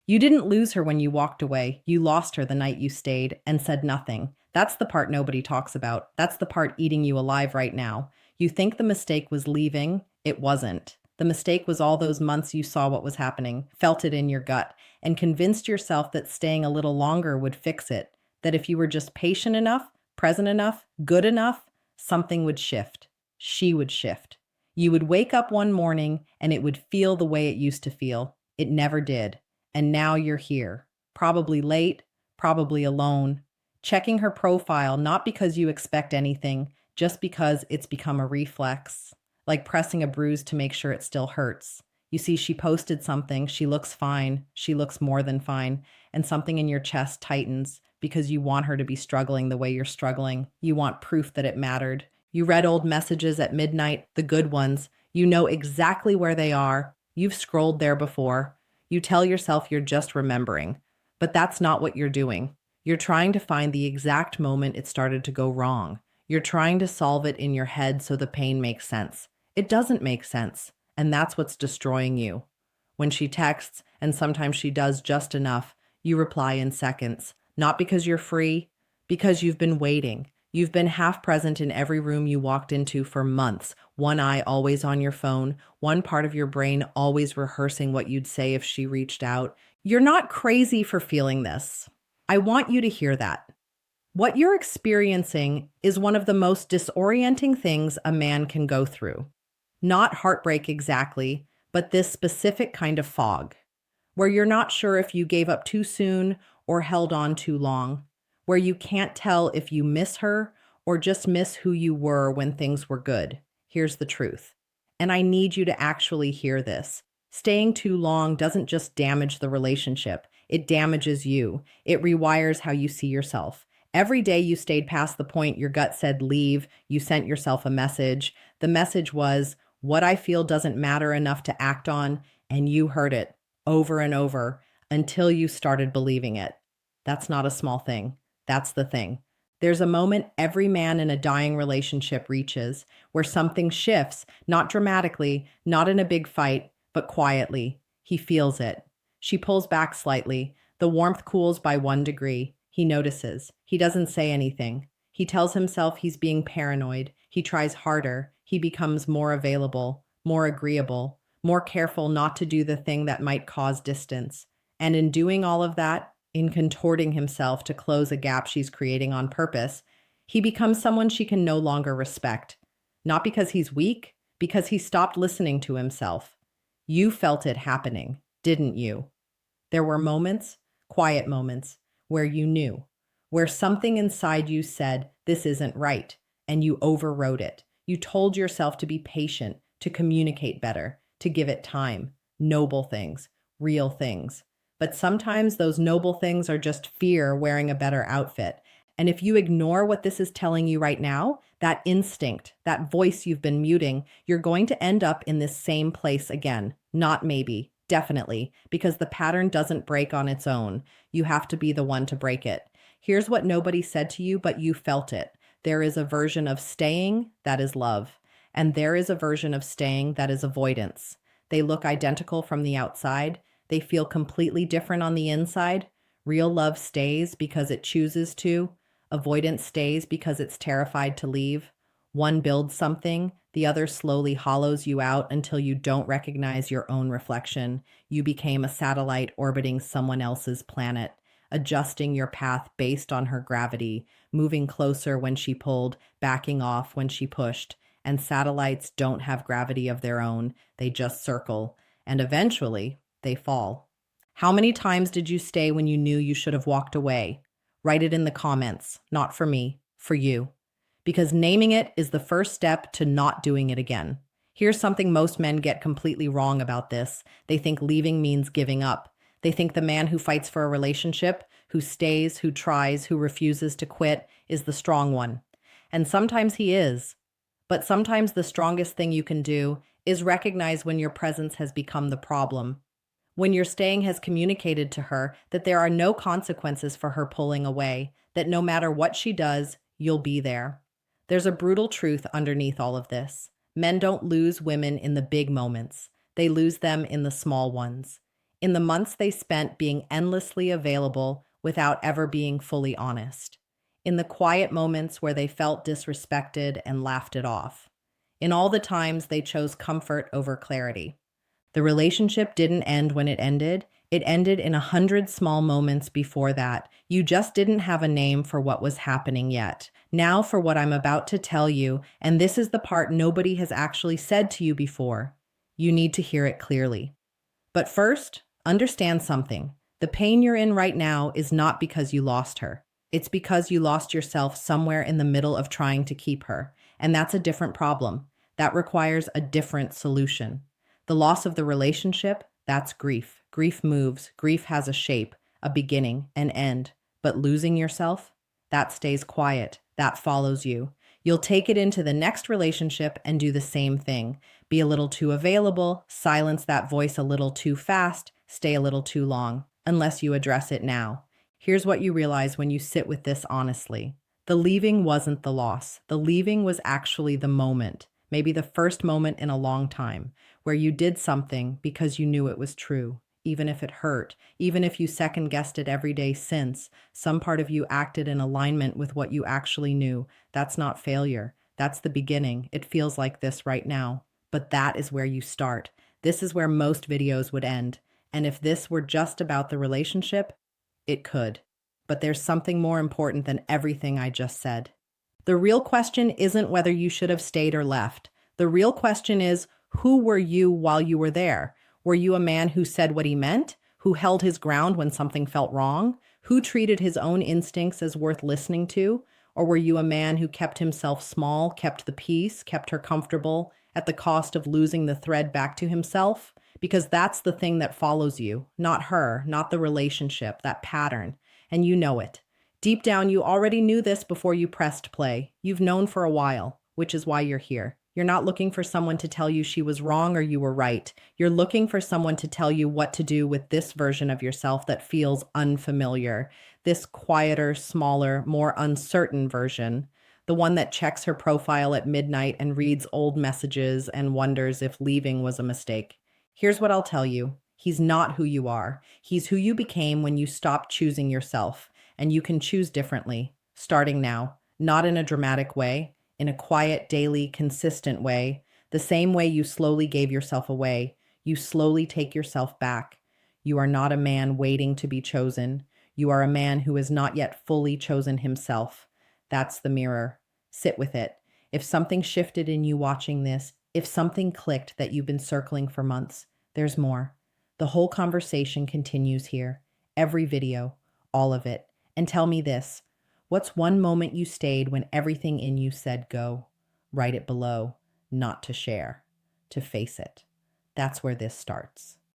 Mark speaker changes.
Speaker 1: You didn't lose her when you walked away. You lost her the night you stayed and said nothing. That's the part nobody talks about. That's the part eating you alive right now. You think the mistake was leaving. It wasn't. The mistake was all those months you saw what was happening, felt it in your gut, and convinced yourself that staying a little longer would fix it. That if you were just patient enough, present enough, good enough, something would shift. She would shift. You would wake up one morning and it would feel the way it used to feel. It never did. And now you're here, probably late, probably alone, checking her profile not because you expect anything, just because it's become a reflex, like pressing a bruise to make sure it still hurts. You see, she posted something, she looks fine, she looks more than fine, and something in your chest tightens because you want her to be struggling the way you're struggling. You want proof that it mattered. You read old messages at midnight, the good ones. You know exactly where they are. You've scrolled there before. You tell yourself you're just remembering, but that's not what you're doing. You're trying to find the exact moment it started to go wrong. You're trying to solve it in your head so the pain makes sense. It doesn't make sense, and that's what's destroying you. When she texts, and sometimes she does just enough, you reply in seconds, not because you're free, because you've been waiting. You've been half present in every room you walked into for months, one eye always on your phone, one part of your brain always rehearsing what you'd say if she reached out. You're not crazy for feeling this. I want you to hear that. What you're experiencing is one of the most disorienting things a man can go through. Not heartbreak exactly, but this specific kind of fog, where you're not sure if you gave up too soon or held on too long, where you can't tell if you miss her or just miss who you were when things were good. Here's the truth. And I need you to actually hear this. Staying too long doesn't just damage the relationship, it damages you. It rewires how you see yourself. Every day you stayed past the point your gut said leave, you sent yourself a message. The message was, what I feel doesn't matter enough to act on, and you heard it over and over until you started believing it. That's not a small thing. That's the thing. There's a moment every man in a dying relationship reaches where something shifts, not dramatically, not in a big fight, but quietly. He feels it. She pulls back slightly. The warmth cools by 1 degree. He notices. He doesn't say anything. He tells himself he's being paranoid. He tries harder. He becomes more available, more agreeable, more careful not to do the thing that might cause distance. And in doing all of that, in contorting himself to close a gap she's creating on purpose, he becomes someone she can no longer respect. Not because he's weak, because he stopped listening to himself. You felt it happening, didn't you? There were moments, quiet moments, where you knew, where something inside you said, this isn't right, and you overrode it. You told yourself to be patient, to communicate better, to give it time. Noble things, real things. But sometimes those noble things are just fear wearing a better outfit. And if you ignore what this is telling you right now, that instinct, that voice you've been muting, you're going to end up in this same place again. Not maybe, definitely, because the pattern doesn't break on its own. You have to be the one to break it. Here's what nobody said to you, but you felt it. There is a version of staying that is love, and there is a version of staying that is avoidance. They look identical from the outside. They feel completely different on the inside. Real love stays because it chooses to. Avoidance stays because it's terrified to leave. One builds something, the other slowly hollows you out until you don't recognize your own reflection. You became a satellite orbiting someone else's planet, adjusting your path based on her gravity, moving closer when she pulled, backing off when she pushed. And satellites don't have gravity of their own, they just circle. And eventually, they fall. How many times did you stay when you knew you should have walked away? Write it in the comments, not for me, for you. Because naming it is the first step to not doing it again. Here's something most men get completely wrong about this. They think leaving means giving up. They think the man who fights for a relationship, who stays, who tries, who refuses to quit, is the strong one. And sometimes he is. But sometimes the strongest thing you can do is recognize when your presence has become the problem. When your staying has communicated to her that there are no consequences for her pulling away, that no matter what she does, you'll be there. There's a brutal truth underneath all of this. Men don't lose women in the big moments. They lose them in the small ones. in the months they spent being endlessly available without ever being fully honest, in the quiet moments where they felt disrespected and laughed it off, in all the times they chose comfort over clarity. The relationship didn't end when it ended in 100 small moments before that. You just didn't have a name for what was happening yet. Now, for what I'm about to tell you, and this is the part nobody has actually said to you before. You need to hear it clearly. But first, understand something. The pain you're in right now is not because you lost her. It's because you lost yourself somewhere in the middle of trying to keep her. And that's a different problem. That requires a different solution. The loss of the relationship, that's grief. Grief moves. Grief has a shape, a beginning, an end. But losing yourself, that stays quiet. That follows you. You'll take it into the next relationship and do the same thing. Be a little too available, silence that voice a little too fast, stay a little too long, unless you address it now. Here's what you realize when you sit with this honestly. The leaving wasn't the loss. The leaving was actually the moment, maybe the first moment in a long time, where you did something because you knew it was true. Even if it hurt, even if you second guessed it every day since, some part of you acted in alignment with what you actually knew. That's not failure. That's the beginning. It feels like this right now. But that is where you start. This is where most videos would end. And if this were just about the relationship, it could. But there's something more important than everything I just said. The real question isn't whether you should have stayed or left. The real question is, who were you while you were there? Were you a man who said what he meant? Who held his ground when something felt wrong? Who treated his own instincts as worth listening to? Or were you a man who kept himself small, kept the peace, kept her comfortable, at the cost of losing the thread back to himself? Because that's the thing that follows you, not her, not the relationship, that pattern. And you know it. Deep down, you already knew this before you pressed play. You've known for a while, which is why you're here. You're not looking for someone to tell you she was wrong or you were right. You're looking for someone to tell you what to do with this version of yourself that feels unfamiliar, this quieter, smaller, more uncertain version, the one that checks her profile at midnight and reads old messages and wonders if leaving was a mistake. Here's what I'll tell you. He's not who you are. He's who you became when you stopped choosing yourself, and you can choose differently, starting now, not in a dramatic way, in a quiet, daily, consistent way, the same way you slowly gave yourself away. You slowly take yourself back. You are not a man waiting to be chosen. You are a man who has not yet fully chosen himself. That's the mirror. Sit with it. If something shifted in you watching this, if something clicked that you've been circling for months, there's more. The whole conversation continues here. Every video, all of it. And tell me this. What's one moment you stayed when everything in you said go? Write it below. Not to share. To face it. That's where this starts.